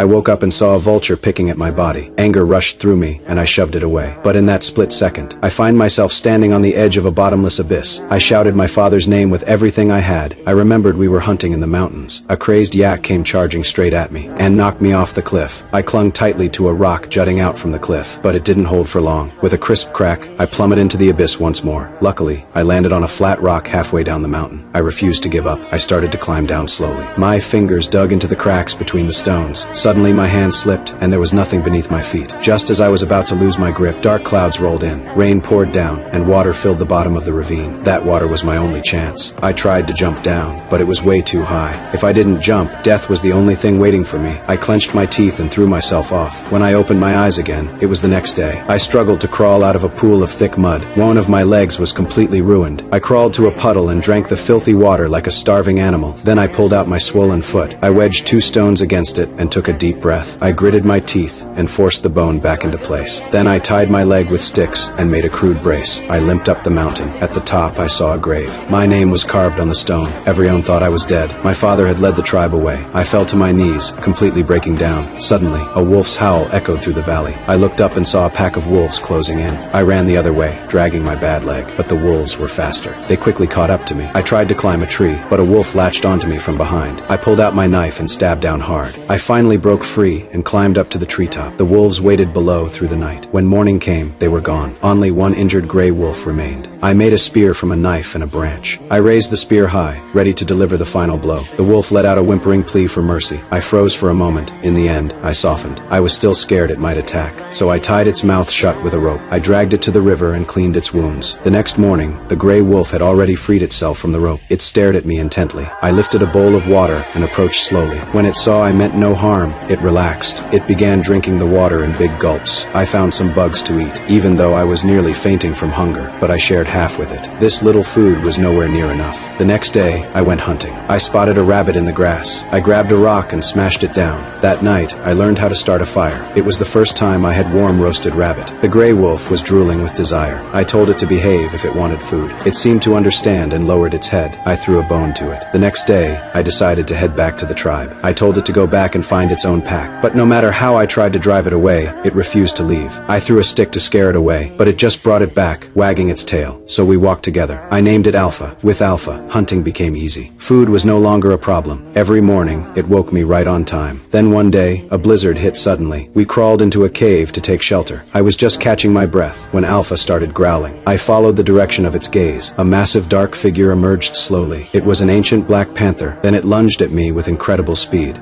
I woke up and saw a vulture picking at my body. Anger rushed through me, and I shoved it away. But in that split second, I find myself standing on the edge of a bottomless abyss. I shouted my father's name with everything I had. I remembered we were hunting in the mountains. A crazed yak came charging straight at me and knocked me off the cliff. I clung tightly to a rock jutting out from the cliff, but it didn't hold for long. With a crisp crack, I plummeted into the abyss once more. Luckily, I landed on a flat rock halfway down the mountain. I refused to give up. I started to climb down slowly. My fingers dug into the cracks between the stones. Suddenly my hand slipped, and there was nothing beneath my feet. Just as I was about to lose my grip, dark clouds rolled in. Rain poured down, and water filled the bottom of the ravine. That water was my only chance. I tried to jump down, but it was way too high. If I didn't jump, death was the only thing waiting for me. I clenched my teeth and threw myself off. When I opened my eyes again, it was the next day. I struggled to crawl out of a pool of thick mud. One of my legs was completely ruined. I crawled to a puddle and drank the filthy water like a starving animal. Then I pulled out my swollen foot. I wedged 2 stones against it and took a deep breath. I gritted my teeth and forced the bone back into place. Then I tied my leg with sticks and made a crude brace. I limped up the mountain. At the top, I saw a grave. My name was carved on the stone. Everyone thought I was dead. My father had led the tribe away. I fell to my knees, completely breaking down. Suddenly, a wolf's howl echoed through the valley. I looked up and saw a pack of wolves closing in. I ran the other way, dragging my bad leg, but the wolves were faster. They quickly caught up to me. I tried to climb a tree, but a wolf latched onto me from behind. I pulled out my knife and stabbed down hard. I finally broke free and climbed up to the treetop. The wolves waited below through the night. When morning came, they were gone. Only one injured gray wolf remained. I made a spear from a knife and a branch. I raised the spear high, ready to deliver the final blow. The wolf let out a whimpering plea for mercy. I froze for a moment. In the end, I softened. I was still scared it might attack, so I tied its mouth shut with a rope. I dragged it to the river and cleaned its wounds. The next morning, the gray wolf had already freed itself from the rope. It stared at me intently. I lifted a bowl of water and approached slowly. When it saw I meant no harm, it relaxed. It began drinking the water in big gulps. I found some bugs to eat, even though I was nearly fainting from hunger, but I shared half with it. This little food was nowhere near enough. The next day, I went hunting. I spotted a rabbit in the grass. I grabbed a rock and smashed it down. That night, I learned how to start a fire. It was the first time I had warm roasted rabbit. The gray wolf was drooling with desire. I told it to behave if it wanted food. It seemed to understand and lowered its head. I threw a bone to it. The next day, I decided to head back to the tribe. I told it to go back and find its own pack. But no matter how I tried to drive it away, it refused to leave. I threw a stick to scare it away, but it just brought it back, wagging its tail. So we walked together. I named it Alpha. With Alpha, hunting became easy. Food was no longer a problem. Every morning, it woke me right on time. Then one day, a blizzard hit suddenly. We crawled into a cave to take shelter. I was just catching my breath when Alpha started growling. I followed the direction of its gaze. A massive dark figure emerged slowly. It was an ancient black panther. Then it lunged at me with incredible speed.